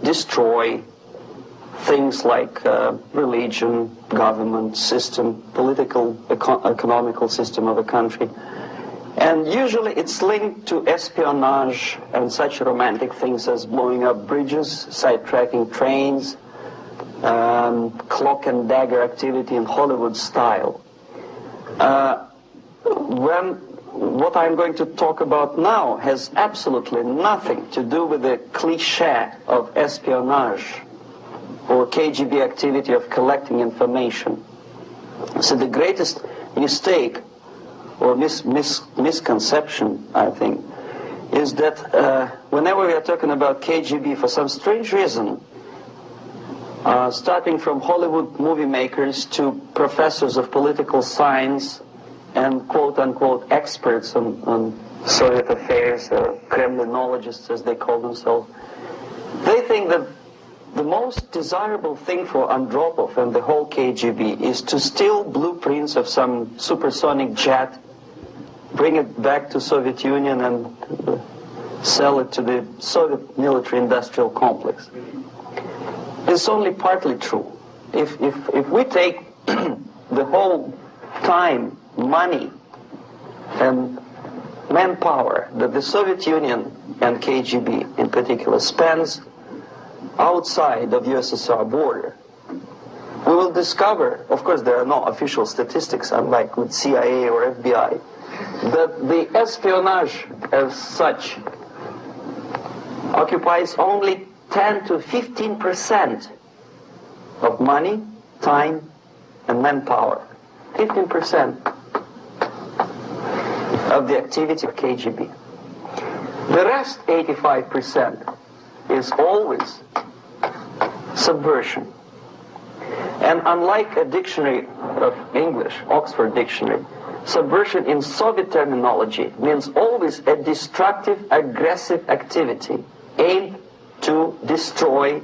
destroy things like religion, government system, political, economical system of a country. And usually it's linked to espionage and such romantic things as blowing up bridges, sidetracking trains, cloak and dagger activity in Hollywood style. What I'm going to talk about now has absolutely nothing to do with the cliché of espionage or KGB activity of collecting information. So the greatest mistake or misconception, I think, is that whenever we are talking about KGB, for some strange reason, starting from Hollywood movie makers to professors of political science and quote-unquote experts on Soviet affairs, Kremlinologists as they call themselves, they think that the most desirable thing for Andropov and the whole KGB is to steal blueprints of some supersonic jet, bring it back to Soviet Union and sell it to the Soviet military-industrial complex. It's only partly true. If we take the whole time, money, and manpower that the Soviet Union and KGB in particular spends outside of USSR border, we will discover, of course there are no official statistics unlike with CIA or FBI, that the espionage as such occupies only 10 to 15% of money, time, and manpower. 15% of the activity of KGB. The rest, 85%, is always subversion. And unlike a dictionary of English, Oxford Dictionary, subversion in Soviet terminology means always a destructive, aggressive activity aimed to destroy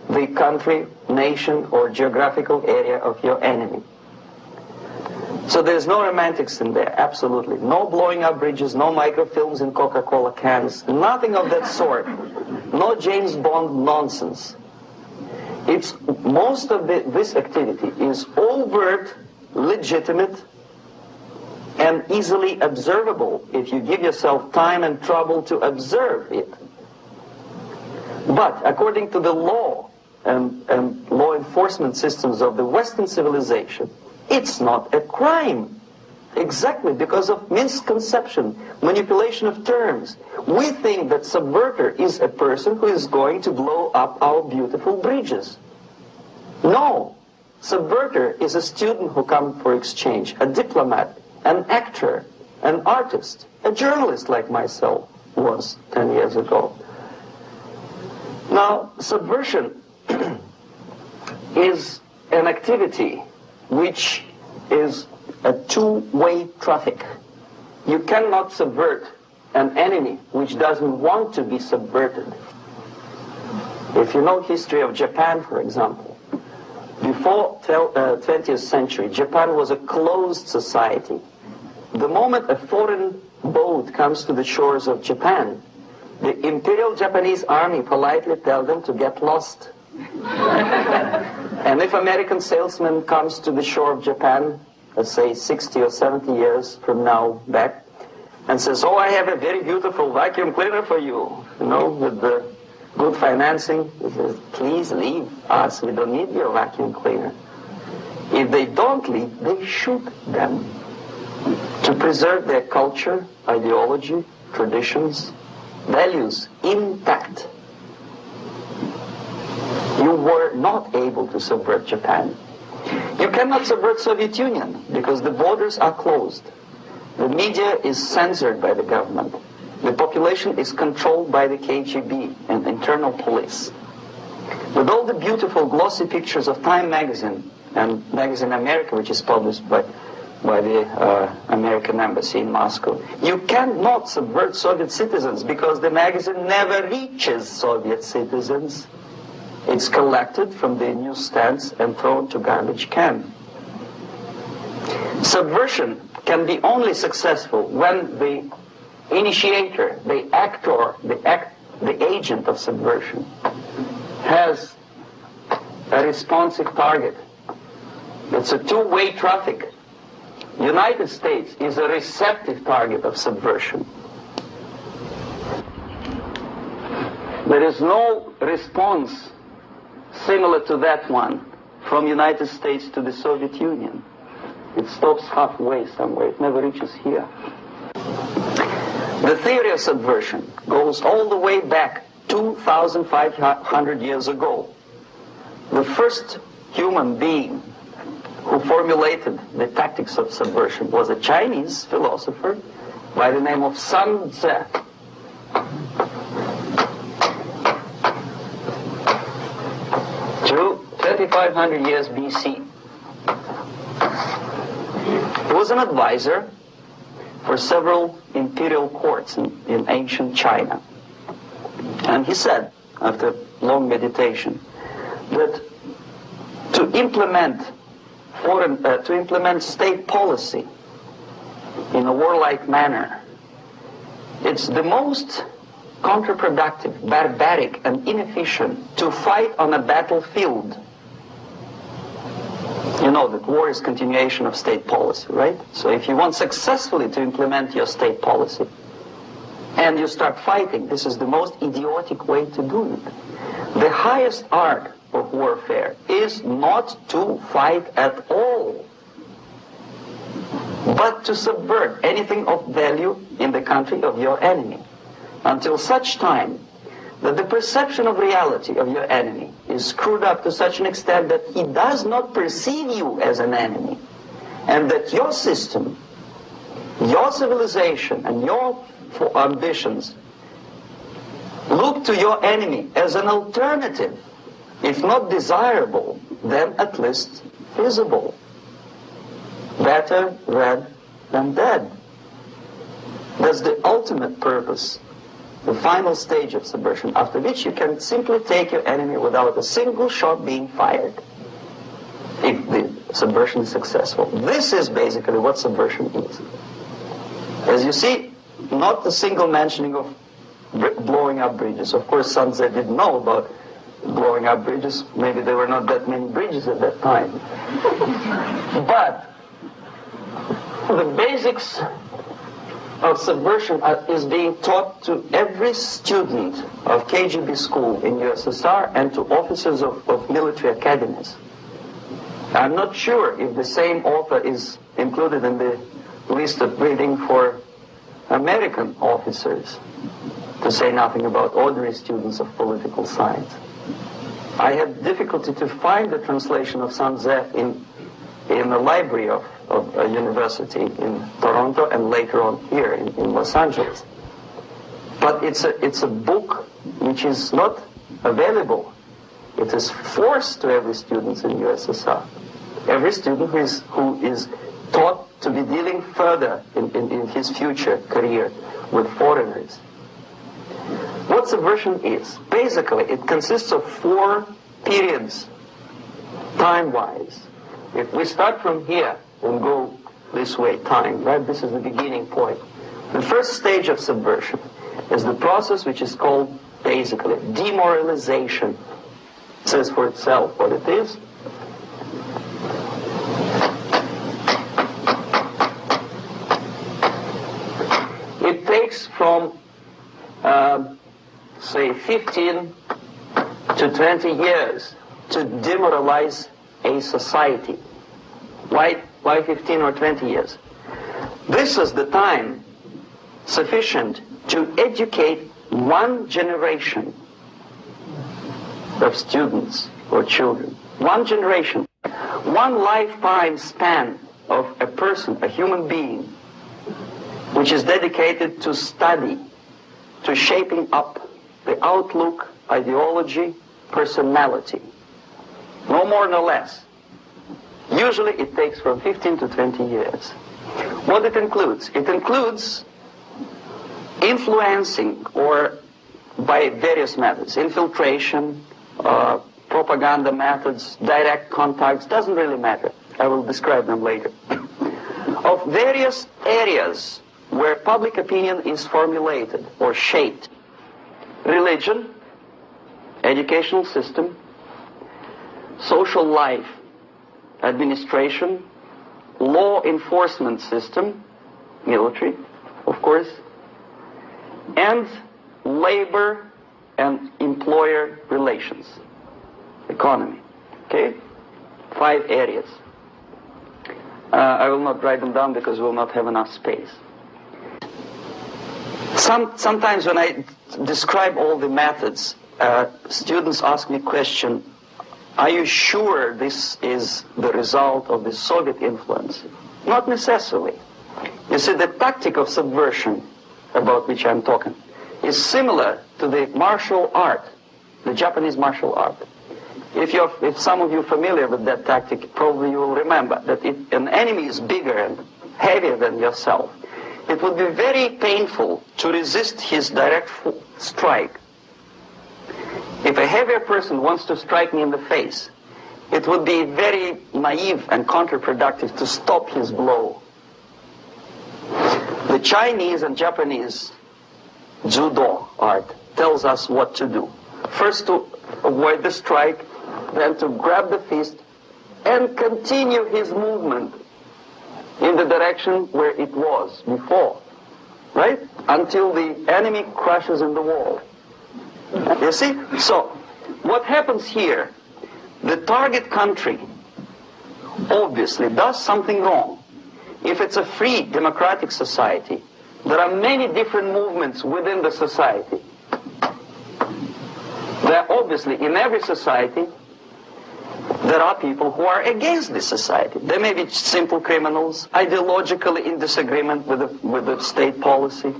the country, nation, or geographical area of your enemy. So there's no romantics in there, absolutely. No blowing up bridges, no microfilms in Coca-Cola cans, nothing of that sort. No James Bond nonsense. It's most of this activity is overt, legitimate, and easily observable if you give yourself time and trouble to observe it. But according to the law and law enforcement systems of the Western civilization, it's not a crime. Exactly because of misconception, manipulation of terms. We think that subverter is a person who is going to blow up our beautiful bridges. No. Subverter is a student who comes for exchange, a diplomat, an actor, an artist, a journalist like myself was 10 years ago. Now, subversion is an activity which is a two-way traffic. You cannot subvert an enemy which doesn't want to be subverted. If you know history of Japan, for example, before 20th century, Japan was a closed society. The moment a foreign boat comes to the shores of Japan, the Imperial Japanese Army politely tells them to get lost. And if American salesman comes to the shore of Japan, let's say 60 or 70 years from now back, and says, oh, I have a very beautiful vacuum cleaner for you, with the good financing, he says, please leave us, we don't need your vacuum cleaner. If they don't leave, they shoot them to preserve their culture, ideology, traditions, values intact. You were not able to subvert Japan. You cannot subvert Soviet Union because the borders are closed. The media is censored by the government. The population is controlled by the KGB and internal police. With all the beautiful glossy pictures of Time magazine and Magazine America, which is published by the American embassy in Moscow, you cannot subvert Soviet citizens because the magazine never reaches Soviet citizens. It's collected from the newsstands and thrown to garbage can. Subversion can be only successful when the initiator, the actor, the agent of subversion has a responsive target. It's a two-way traffic. United States is a receptive target of subversion. There is no response similar to that one from United States to the Soviet Union. It stops halfway somewhere. It never reaches here. The theory of subversion goes all the way back 2,500 years ago. The first human being who formulated the tactics of subversion was a Chinese philosopher by the name of Sun Tzu. 2,500 years BC. He was an advisor for several imperial courts in ancient China. And he said, after long meditation, that to implement state policy in a warlike manner, it's the most counterproductive, barbaric, and inefficient to fight on a battlefield. You know that war is continuation of state policy, right? So if you want successfully to implement your state policy and you start fighting, this is the most idiotic way to do it. The highest art of warfare is not to fight at all, but to subvert anything of value in the country of your enemy, until such time that the perception of reality of your enemy is screwed up to such an extent that he does not perceive you as an enemy, and that your system, your civilization, and your ambitions look to your enemy as an alternative, if not desirable, then at least feasible. Better red than dead. That's the ultimate purpose, the final stage of subversion, after which you can simply take your enemy without a single shot being fired, if the subversion is successful. This is basically what subversion is. As you see, not a single mentioning of blowing up bridges. Of course, Sun Tzu didn't know about blowing up bridges. Maybe there were not that many bridges at that time. But the basics of subversion is being taught to every student of KGB school in USSR and to officers of military academies. I'm not sure if the same author is included in the list of reading for American officers, to say nothing about ordinary students of political science. I had difficulty to find the translation of Sun Tzu in the library of a university in Toronto and later on here in Los Angeles. But it's a book which is not available. It is forced to every student in USSR. Every student who is taught to be dealing further in his future career with foreigners. What subversion is? Basically, it consists of 4 periods, time-wise. If we start from here and go this way, time, right? This is the beginning point. The first stage of subversion is the process which is called, basically, demoralization. It says for itself what it is. It takes from, say, 15 to 20 years to demoralize a society. Why 15 or 20 years? This is the time sufficient to educate one generation of students or children. One generation. One lifetime span of a person, a human being, which is dedicated to study, to shaping up the outlook, ideology, personality. No more, no less. Usually it takes from 15 to 20 years. What it includes? It includes influencing, or by various methods, infiltration, propaganda methods, direct contacts, doesn't really matter. I will describe them later. Of various areas where public opinion is formulated or shaped. Religion, educational system, social life, administration, law enforcement system, military, of course, and labor and employer relations, economy. Okay? 5 areas. I will not write them down because we will not have enough space. Sometimes when I describe all the methods, students ask me question, are you sure this is the result of the Soviet influence? Not necessarily. You see, the tactic of subversion, about which I'm talking, is similar to the martial art, the Japanese martial art. If some of you are familiar with that tactic, probably you will remember that if an enemy is bigger and heavier than yourself, it would be very painful to resist his direct strike. If a heavier person wants to strike me in the face, it would be very naive and counterproductive to stop his blow. The Chinese and Japanese judo art tells us what to do. First to avoid the strike, then to grab the fist and continue his movement in the direction where it was before, right? Until the enemy crashes in the wall. You see? So, what happens here? The target country obviously does something wrong. If it's a free democratic society, there are many different movements within the society. There are obviously, in every society, there are people who are against this society. They may be simple criminals, ideologically in disagreement with the state policy,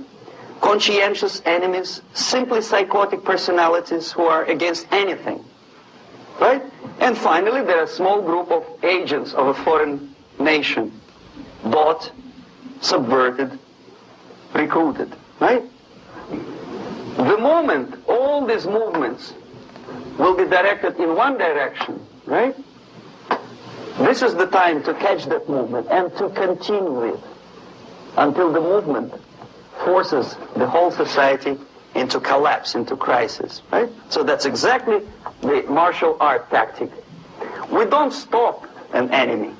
conscientious enemies, simply psychotic personalities who are against anything. Right? And finally, there are a small group of agents of a foreign nation, bought, subverted, recruited. Right? The moment all these movements will be directed in one direction, right? This is the time to catch that movement and to continue it until the movement forces the whole society into collapse, into crisis, right? So that's exactly the martial art tactic. We don't stop an enemy.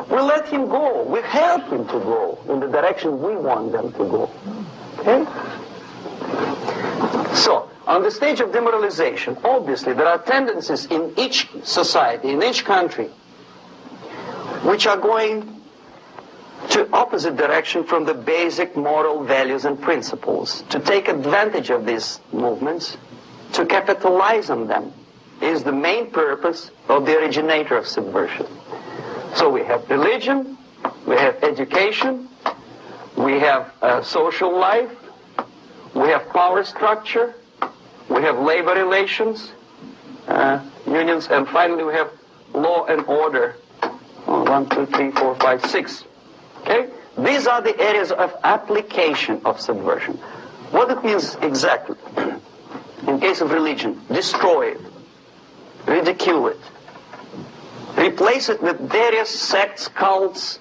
We let him go. We help him to go in the direction we want them to go. Okay? So, on the stage of demoralization, obviously there are tendencies in each society, in each country, which are going to opposite direction from the basic moral values and principles. To take advantage of these movements, to capitalize on them, is the main purpose of the originator of subversion. So we have religion, we have education, we have social life, we have power structure, we have labor relations, unions, and finally we have law and order. 1, 2, 3, 4, 5, 6. Okay? These are the areas of application of subversion. What it means exactly? In case of religion, destroy it, ridicule it, replace it with various sects, cults,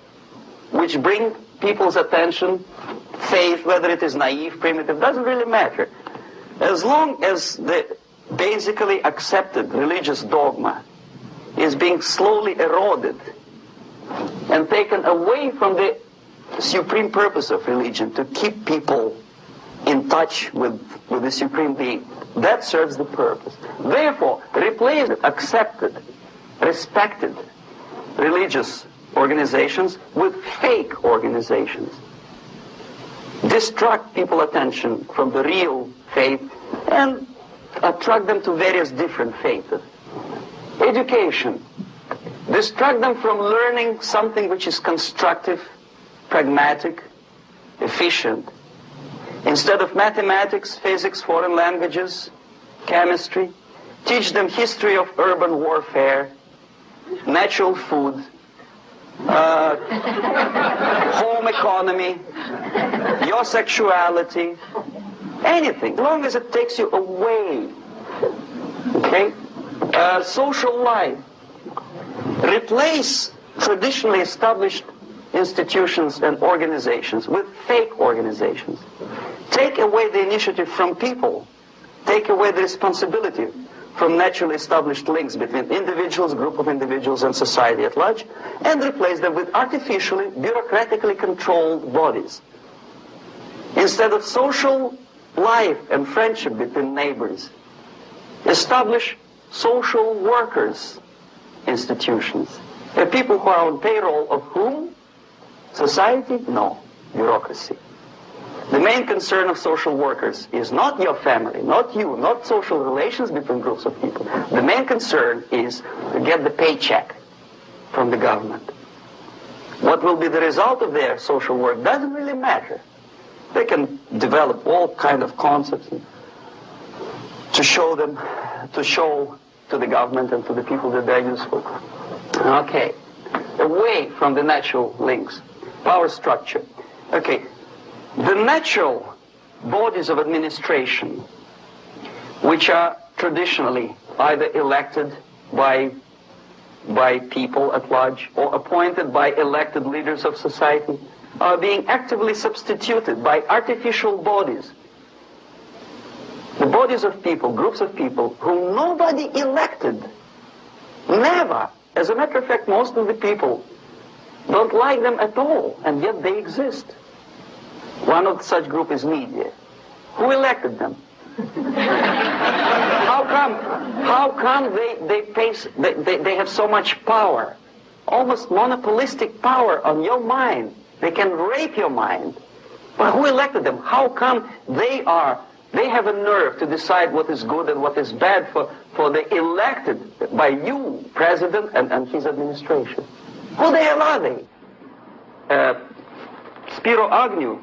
which bring people's attention, faith, whether it is naive, primitive, doesn't really matter. As long as the basically accepted religious dogma is being slowly eroded and taken away from the supreme purpose of religion, to keep people in touch with the supreme being, that serves the purpose. Therefore, replace accepted, respected religious organizations with fake organizations. Distract people's attention from the real faith and attract them to various different faiths. Education. Distract them from learning something which is constructive, pragmatic, efficient. Instead of mathematics, physics, foreign languages, chemistry, teach them history of urban warfare, natural food, home economy, your sexuality, anything, as long as it takes you away. Okay? Social life. Replace traditionally established institutions and organizations with fake organizations. Take away the initiative from people. Take away the responsibility from naturally established links between individuals, group of individuals, and society at large, and replace them with artificially, bureaucratically controlled bodies. Instead of social life and friendship between neighbors, establish social workers institutions. The people who are on payroll of whom? Society? No. Bureaucracy. The main concern of social workers is not your family, not you, not social relations between groups of people. The main concern is to get the paycheck from the government. What will be the result of their social work doesn't really matter. They can develop all kind of concepts to show to the government and to the people that they're useful. Okay, away from the natural links, power structure. Okay, the natural bodies of administration, which are traditionally either elected by people at large or appointed by elected leaders of society, are being actively substituted by artificial bodies. The bodies of people, groups of people, whom nobody elected. Never. As a matter of fact, most of the people don't like them at all, and yet they exist. One of such group is media. Who elected them? How come they have so much power? Almost monopolistic power on your mind. They can rape your mind. But who elected them? How come they have a nerve to decide what is good and what is bad for the elected by you, president, and his administration? Who the hell are they? Spiro Agnew,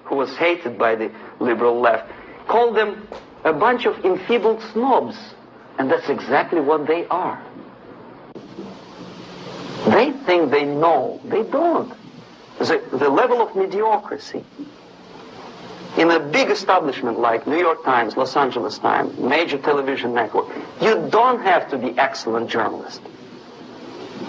who was hated by the liberal left, called them a bunch of enfeebled snobs. And that's exactly what they are. They think they know. They don't. The level of mediocrity in a big establishment like New York Times, Los Angeles Times, major television network, you don't have to be excellent journalist.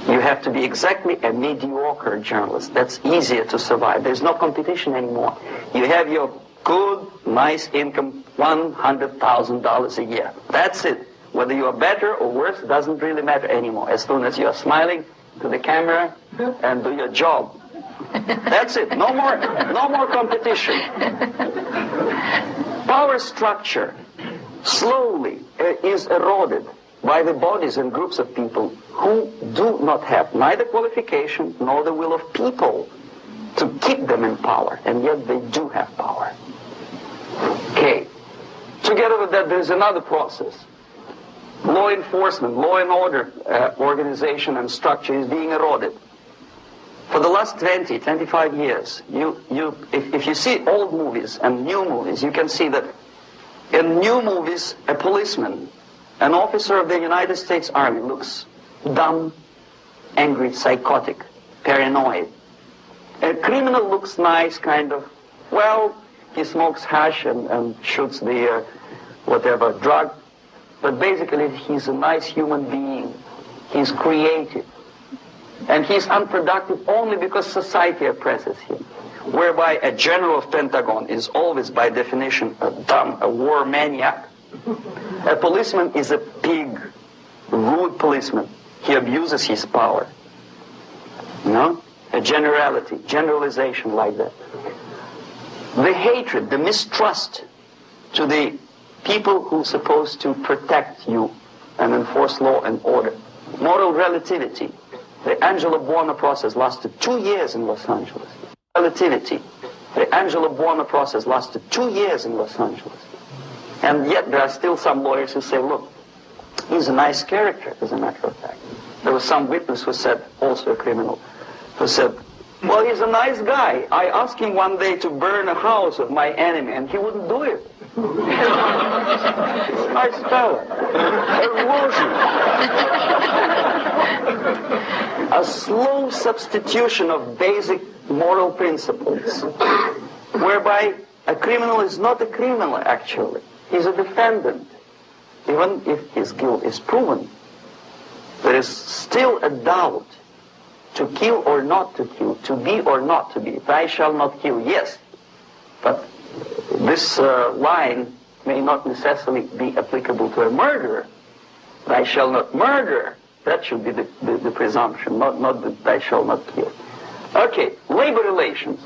You have to be exactly a mediocre journalist. That's easier to survive. There's no competition anymore. You have your good, nice income, $100,000 a year. That's it. Whether you are better or worse doesn't really matter anymore. As soon as you are smiling to the camera and do your job. That's it. No more competition. Power structure slowly is eroded by the bodies and groups of people who do not have neither qualification nor the will of people to keep them in power, and yet they do have power. Okay. Together with that, there's another process. Law enforcement, law and order organization and structure is being eroded. For the last 20, 25 years, if you see old movies and new movies, you can see that in new movies, a policeman, an officer of the United States Army looks dumb, angry, psychotic, paranoid. A criminal looks nice, kind of, well, he smokes hash and shoots the whatever drug, but basically he's a nice human being. He's creative. And he's unproductive only because society oppresses him. Whereby a general of Pentagon is always, by definition, a dumb, a war maniac. A policeman is a pig, rude policeman. He abuses his power. You know? A generalization like that. The hatred, the mistrust to the people who are supposed to protect you and enforce law and order. Moral relativity. The Angelo Buono process lasted 2 years in Los Angeles. Relativity. The Angelo Buono process lasted 2 years in Los Angeles. And yet there are still some lawyers who say, look, he's a nice character, as a matter of fact. There was some witness who said, also a criminal, who said, well, he's a nice guy. I asked him one day to burn a house of my enemy, and he wouldn't do it. He's a nice fella. A slow substitution of basic moral principles, whereby a criminal is not a criminal, actually. He's a defendant. Even if his guilt is proven, there is still a doubt to kill or not to kill, to be or not to be. Thou shalt not kill, yes. But this line may not necessarily be applicable to a murderer. thou shalt not murder. That should be the presumption, not that thou shalt not kill. Okay, labor relations.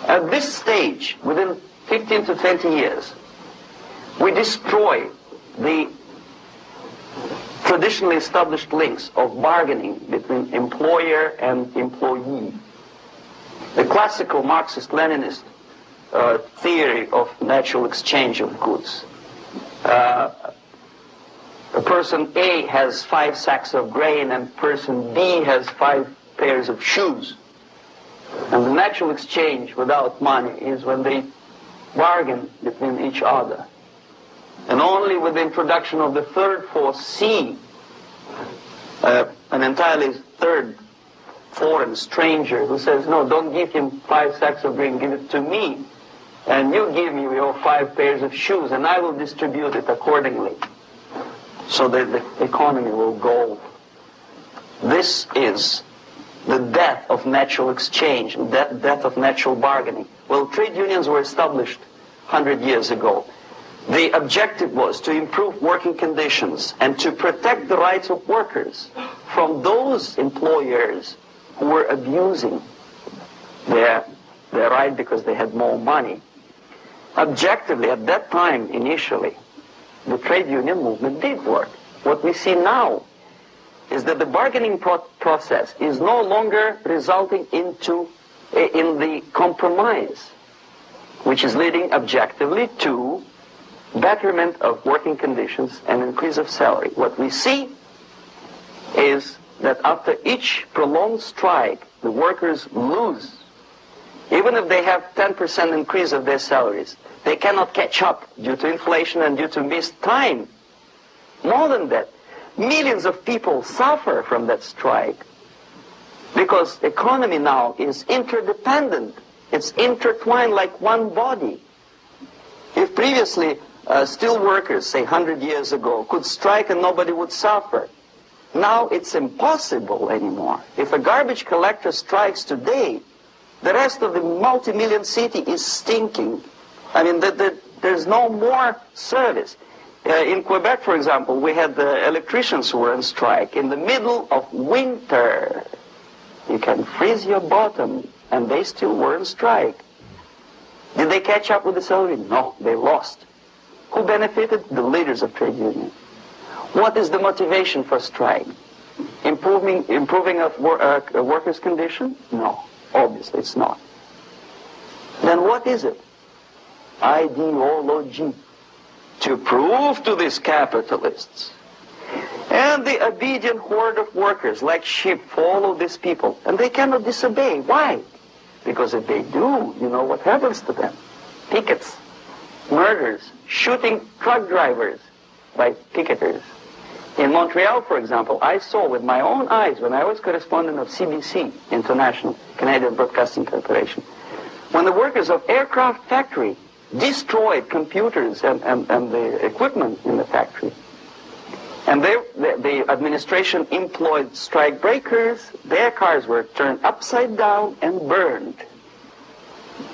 At this stage, within 15 to 20 years, we destroy the traditionally established links of bargaining between employer and employee. The classical Marxist-Leninist theory of natural exchange of goods. Person A has 5 sacks of grain and person B has 5 pairs of shoes. And the natural exchange without money is when they bargain between each other. And only with the introduction of the third force, C, an entirely third foreign stranger who says, no, don't give him 5 sacks of grain, give it to me. And you give me your 5 pairs of shoes, and I will distribute it accordingly, so that the economy will go. This is the death of natural exchange, death of natural bargaining. Well, trade unions were established 100 years ago. The objective was to improve working conditions and to protect the rights of workers from those employers who were abusing their right because they had more money. Objectively, at that time, initially, the trade union movement did work. What we see now is that the bargaining process is no longer resulting in the compromise, which is leading objectively to betterment of working conditions and increase of salary. What we see is that after each prolonged strike, the workers lose. Even if they have 10% increase of their salaries, they cannot catch up due to inflation and due to missed time. More than that, millions of people suffer from that strike because the economy now is interdependent. It's intertwined like one body. If previously steel workers, say 100 years ago, could strike and nobody would suffer, now it's impossible anymore. If a garbage collector strikes today, the rest of the multi-million city is stinking. I mean, there's no more service. In Quebec, for example, we had the electricians who were on strike in the middle of winter. You can freeze your bottom, and they still were on strike. Did they catch up with the salary? No, they lost. Who benefited? The leaders of trade unions. What is the motivation for strike? Improving of workers' condition? No, obviously it's not. Then what is it? Ideology. To prove to these capitalists. And the obedient horde of workers, like sheep, follow these people. And they cannot disobey. Why? Because if they do, you know what happens to them. Pickets, murders, shooting truck drivers by picketers. In Montreal, for example, I saw with my own eyes when I was correspondent of CBC, International, Canadian Broadcasting Corporation, when the workers of aircraft factory destroyed computers and the equipment in the factory. And the administration employed strike breakers. Their cars were turned upside down and burned.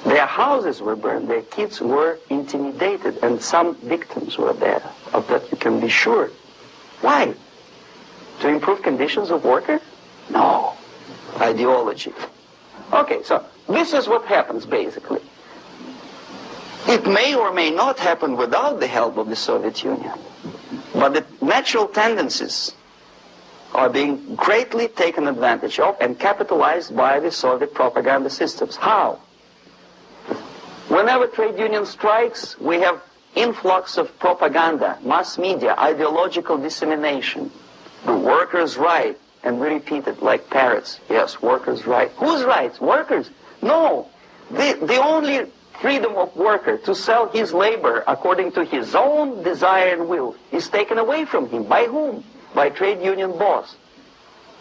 Their houses were burned. Their kids were intimidated. And some victims were there. Of that you can be sure. Why? To improve conditions of workers? No. Ideology. Okay, so this is what happens basically. It may or may not happen without the help of the Soviet Union. But the natural tendencies are being greatly taken advantage of and capitalized by the Soviet propaganda systems. How? Whenever trade union strikes, we have influx of propaganda, mass media, ideological dissemination. The workers' right, and we repeat it like parrots. Yes, workers' right. Whose rights? Workers? No. The only freedom of worker to sell his labor according to his own desire and will is taken away from him. By whom? By trade union boss.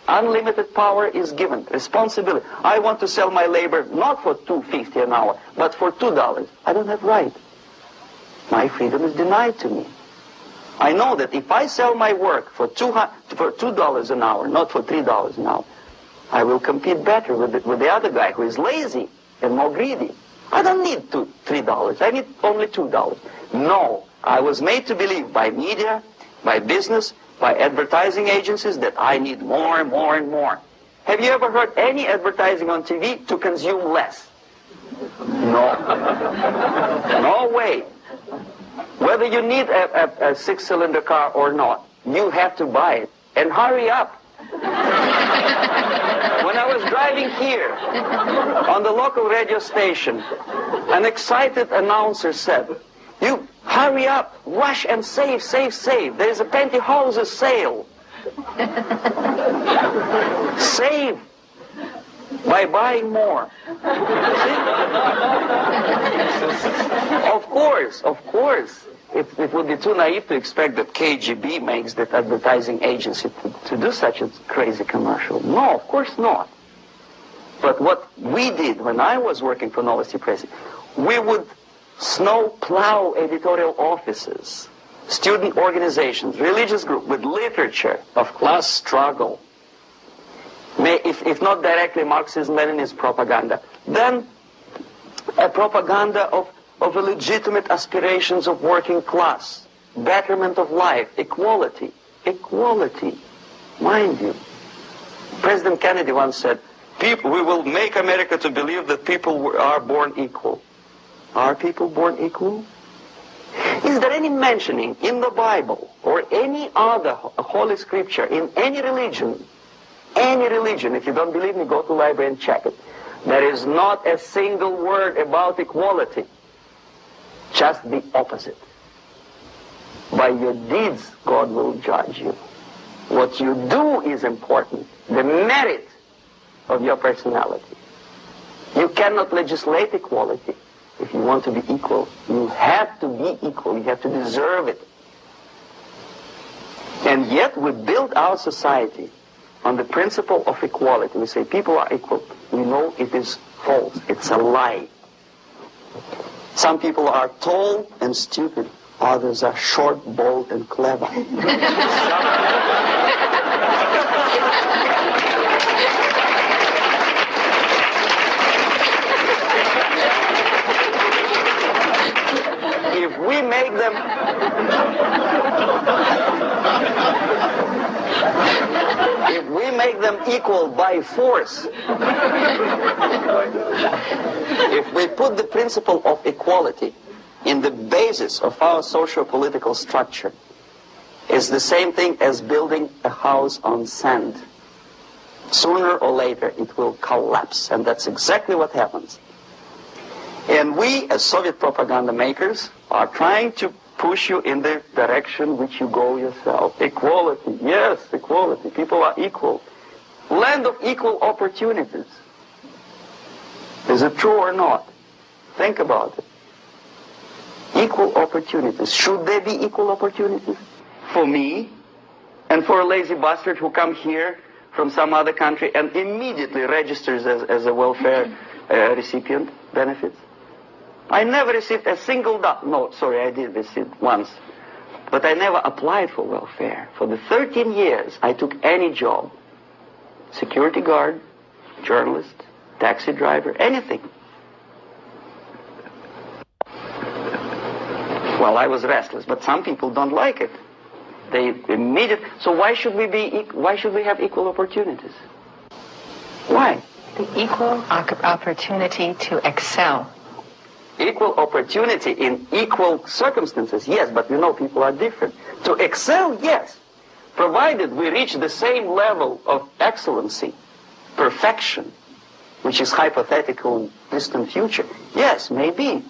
Unlimited power is given. Responsibility. I want to sell my labor not for $2.50 an hour, but for $2. I don't have right. My freedom is denied to me. I know that if I sell my work for $2 an hour, not for $3 an hour, I will compete better with the other guy who is lazy and more greedy. I don't need $3. I need only $2. No, I was made to believe by media by business, by advertising agencies that I need more and more and more. Have you ever heard any advertising on TV to consume less? No. No way. Whether you need a six-cylinder car or not, you have to buy it. And hurry up. When I was driving here, on the local radio station, an excited announcer said, "You hurry up, rush and save, save, save. There's a pantyhose sale." Save by buying more. See? Of course. It would be too naive to expect that KGB makes that advertising agency to do such a crazy commercial. No, of course not. But what we did when I was working for Novosti Press, we would snow plow editorial offices, student organizations, religious groups with literature of class struggle. If not directly Marxist-Leninist propaganda, then a propaganda of the legitimate aspirations of working class, betterment of life, equality, mind you. President Kennedy once said, we will make America to believe that people are born equal. Are people born equal? Is there any mentioning in the Bible or any other holy scripture in any religion, if you don't believe me, go to the library and check it. There is not a single word about equality. Just the opposite. By your deeds, God will judge you. What you do is important. The merit of your personality. You cannot legislate equality. If you want to be equal, you have to be equal. You have to deserve it. And yet we build our society on the principle of equality. We say people are equal. We know it is false. It's a lie. Some people are tall and stupid. Others are short, bold, and clever. If we make them... if we make them equal by force, if we put the principle of equality in the basis of our socio-political structure, it's the same thing as building a house on sand. Sooner or later it will collapse, and that's exactly what happens. And we, as Soviet propaganda makers, are trying to push you in the direction which you go yourself. Equality, yes, equality. People are equal. Land of equal opportunities. Is it true or not? Think about it. Equal opportunities. Should there be equal opportunities? For me, and for a lazy bastard who come here from some other country and immediately registers as a welfare recipient benefits? I never received a single dollar. No, sorry, I did receive once. But I never applied for welfare. For the 13 years, I took any job. Security guard, journalist, taxi driver, anything. Well, I was restless, but some people don't like it. They immediately... So why should we have equal opportunities? Why? The equal opportunity to excel. Equal opportunity in equal circumstances, yes, but you know people are different. To excel, yes, provided we reach the same level of excellency, perfection, which is hypothetical, distant future. Yes, maybe.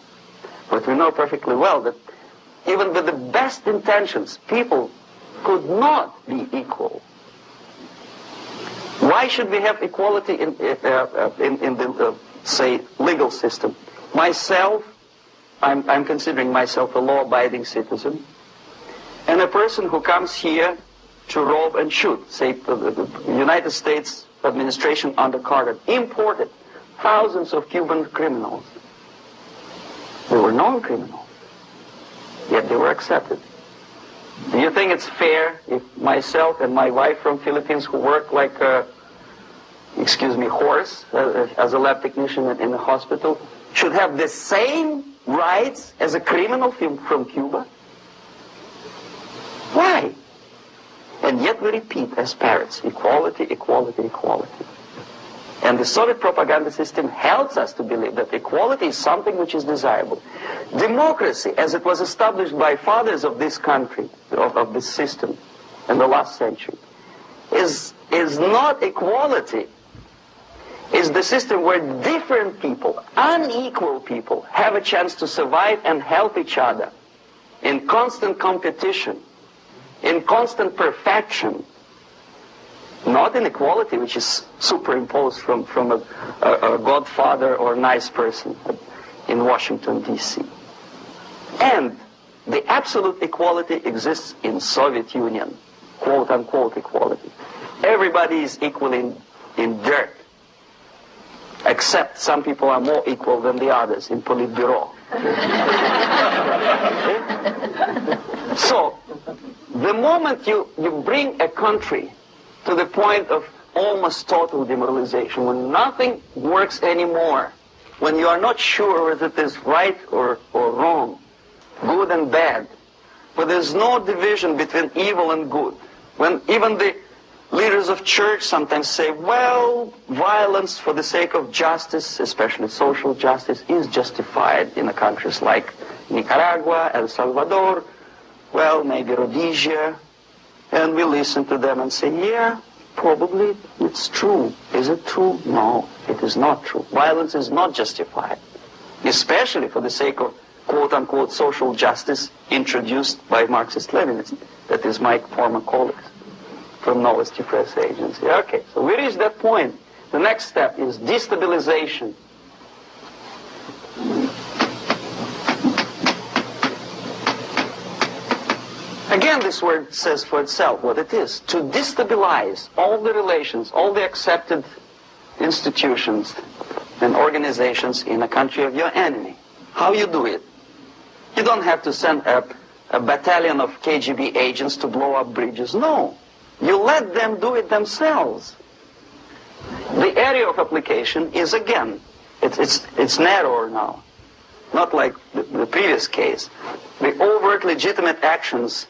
But we know perfectly well that even with the best intentions, people could not be equal. Why should we have equality in the, say, legal system? Myself, I'm considering myself a law-abiding citizen, and a person who comes here to rob and shoot, say the United States administration under Carter, imported thousands of Cuban criminals. They were known criminals, yet they were accepted. Do you think it's fair if myself and my wife from Philippines, who work like a, horse as a lab technician in a hospital, should have the same rights as a criminal from Cuba? Why? And yet we repeat as parrots, equality, equality, equality. And the Soviet propaganda system helps us to believe that equality is something which is desirable. Democracy, as it was established by fathers of this country, of this system in the last century, is not equality. Is the system where different people, unequal people, have a chance to survive and help each other in constant competition, in constant perfection, not inequality which is superimposed from a godfather or nice person in Washington, D.C. And the absolute equality exists in Soviet Union, quote-unquote equality. Everybody is equal in dirt, except some people are more equal than the others in Politburo. So, the moment you bring a country to the point of almost total demoralization, when nothing works anymore, when you are not sure whether it is right or wrong, good and bad, when there's no division between evil and good, when even the leaders of church sometimes say, well, violence for the sake of justice, especially social justice, is justified in countries like Nicaragua, El Salvador, well, maybe Rhodesia, and we listen to them and say, yeah, probably it's true. Is it true? No, it is not true. Violence is not justified, especially for the sake of quote-unquote social justice introduced by Marxist-Leninists, that is my former colleagues from Novosti Press Agency. Okay, so we reach that point. The next step is destabilization. Again, this word says for itself what it is. To destabilize all the relations, all the accepted institutions and organizations in a country of your enemy. How you do it? You don't have to send a battalion of KGB agents to blow up bridges. No. You let them do it themselves. The area of application is, again, it's narrower now. Not like the previous case. The overt legitimate actions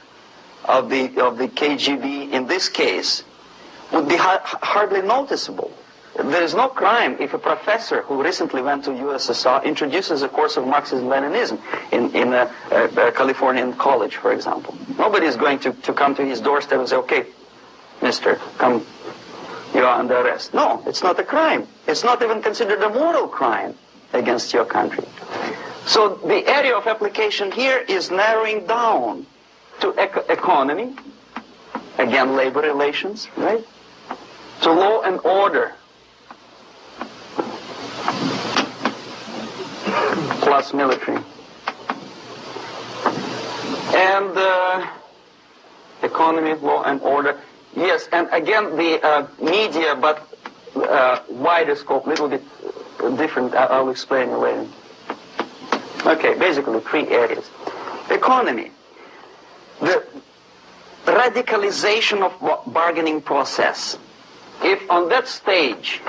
of the KGB in this case would be hardly noticeable. There is no crime if a professor who recently went to USSR introduces a course of Marxism-Leninism in a Californian college, for example. Nobody is going to come to his doorstep and say, okay, mister, come, you are under arrest. No, it's not a crime. It's not even considered a moral crime against your country. So the area of application here is narrowing down to economy, again labor relations, right? To law and order, plus military. And economy, law and order. Yes, and again the media, but wider scope, a little bit different. I'll explain you later. Okay, basically 3 areas. Economy. The radicalization of bargaining process. If on that stage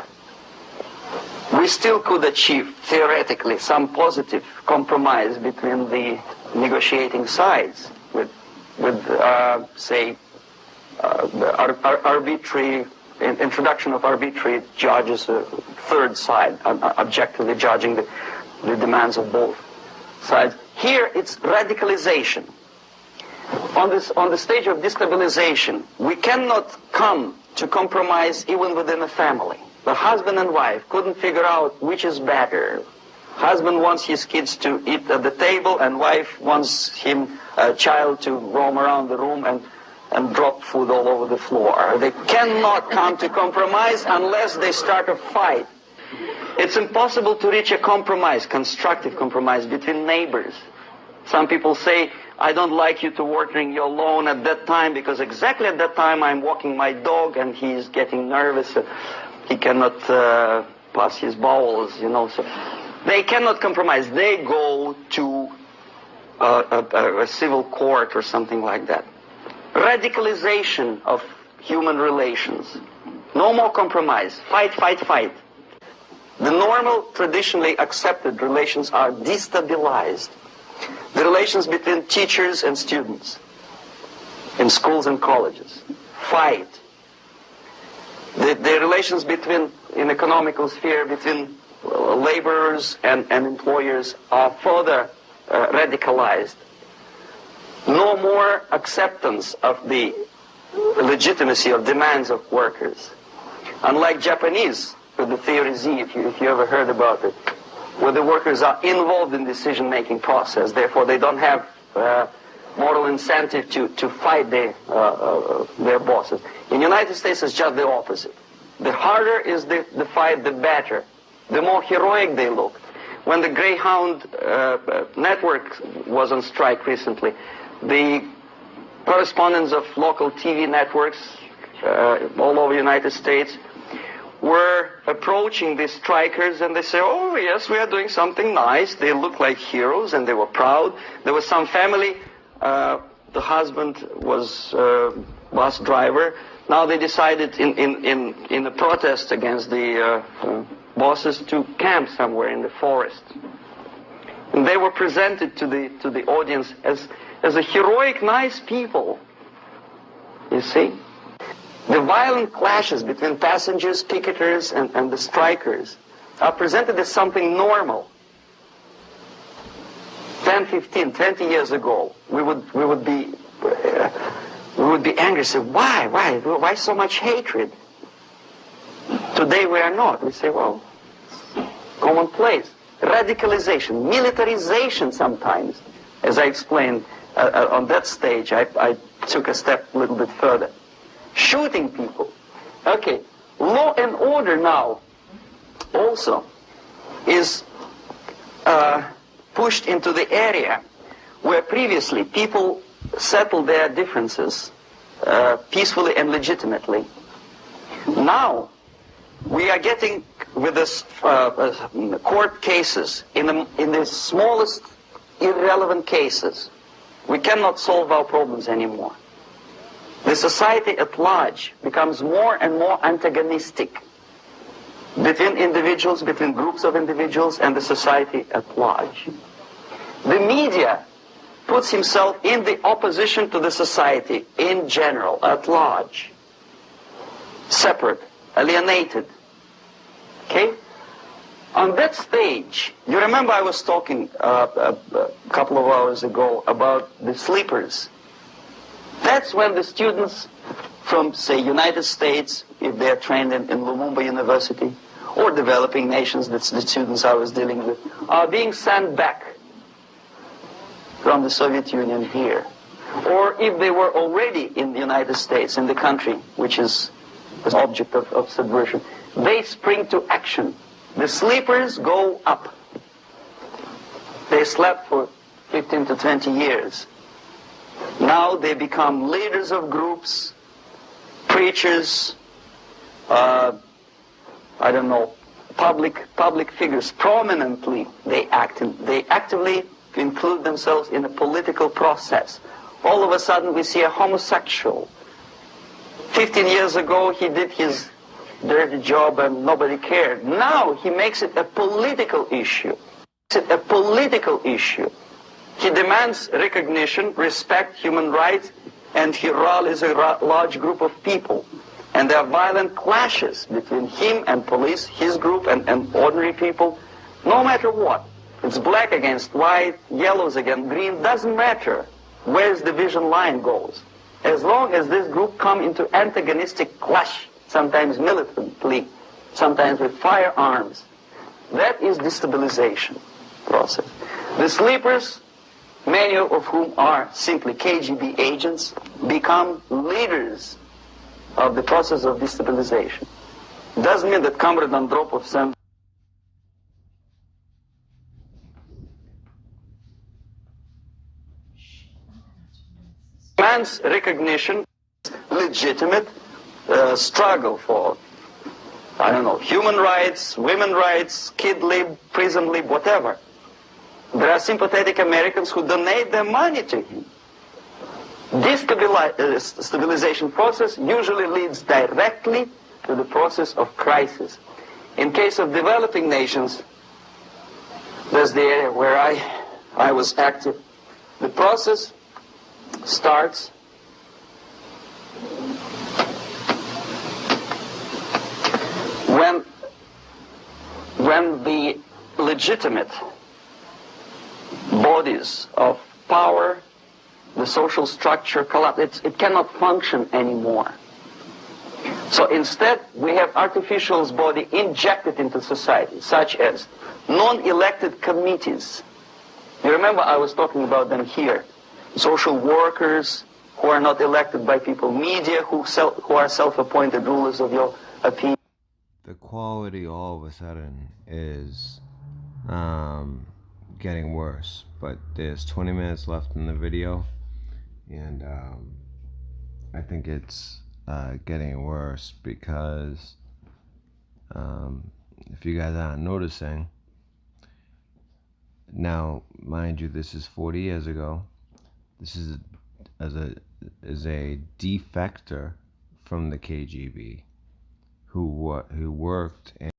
we still could achieve, theoretically, some positive compromise between the negotiating sides with say, the arbitrary introduction of arbitrary judges, a third side, objectively judging the demands of both sides. Here it's radicalization. On the stage of destabilization, we cannot come to compromise even within a family. The husband and wife couldn't figure out which is better. Husband wants his kids to eat at the table, and wife wants a child to roam around the room and drop food all over the floor. They cannot come to compromise unless they start a fight. It's impossible to reach a compromise, constructive compromise between neighbors. Some people say, I don't like you to watering your lawn at that time because exactly at that time I'm walking my dog and he's getting nervous. He cannot pass his bowels, you know. So they cannot compromise. They go to a civil court or something like that. Radicalization of human relations. No more compromise. Fight, fight, fight. The normal, traditionally accepted relations are destabilized. The relations between teachers and students. in schools and colleges. Fight. The relations between, in economical sphere, between laborers and employers are further radicalized. No more acceptance of the legitimacy of demands of workers. Unlike Japanese, with the theory Z, if you ever heard about it, where the workers are involved in decision-making process, therefore they don't have moral incentive to fight their bosses. In the United States, it's just the opposite. The harder is the fight, the better. The more heroic they look. When the Greyhound network was on strike recently, the correspondents of local TV networks all over the United States were approaching these strikers, and they say, oh yes, we are doing something nice. They look like heroes, and they were proud. There was some family, the husband was bus driver. Now they decided in a protest against the bosses to camp somewhere in the forest. And they were presented to the audience as a heroic, nice people. You see? The violent clashes between passengers, picketers, and the strikers are presented as something normal. 10, 15, 20 years ago, we would be angry, say, why so much hatred? Today we are not. We say, well, commonplace. Radicalization, militarization sometimes. As I explained on that stage, I took a step a little bit further. Shooting people. Okay, law and order now also is pushed into the area where previously people settled their differences peacefully and legitimately. Now we are getting with this court cases in the smallest irrelevant cases. We cannot solve our problems anymore. The society at large becomes more and more antagonistic between individuals, between groups of individuals, and the society at large. The media puts himself in the opposition to the society in general, at large. Separate, alienated. Okay? On that stage, you remember I was talking a couple of hours ago about the sleepers. That's when the students from, say, United States, if they're trained in Lumumba University, or developing nations, that's the students I was dealing with, are being sent back from the Soviet Union here. Or if they were already in the United States, in the country, which is the object of subversion, they spring to action. The sleepers go up. They slept for 15 to 20 years. Now they become leaders of groups, preachers, I don't know, public figures. Prominently they actively include themselves in a political process. All of a sudden we see a homosexual. 15 years ago he did his dirty job and nobody cared. Now he makes it a political issue. He demands recognition, respect, human rights, and he rallies a large group of people. And there are violent clashes between him and police, his group and ordinary people, no matter what. It's black against white, yellows against green, doesn't matter where the division line goes. As long as this group come into antagonistic clash, sometimes militantly, sometimes with firearms, that is destabilization process. The sleepers, many of whom are simply KGB agents, become leaders of the process of destabilization. Doesn't mean that Comrade Andropov sent man's recognition, legitimate struggle for, I don't know, human rights, women rights, kid lib, prison lib, whatever. There are sympathetic Americans who donate their money to him. This stabilization process usually leads directly to the process of crisis. In case of developing nations, that's the area where I was active. The process starts legitimate bodies of power, the social structure collapses. It cannot function anymore. So instead, we have artificial body injected into society, such as non-elected committees. You remember I was talking about them here. Social workers who are not elected by people, media who are self-appointed rulers of your opinion. The quality all of a sudden is getting worse, but there's 20 minutes left in the video, and I think it's getting worse because if you guys aren't noticing, now mind you, this is 40 years ago. This is a defector from the KGB who worked in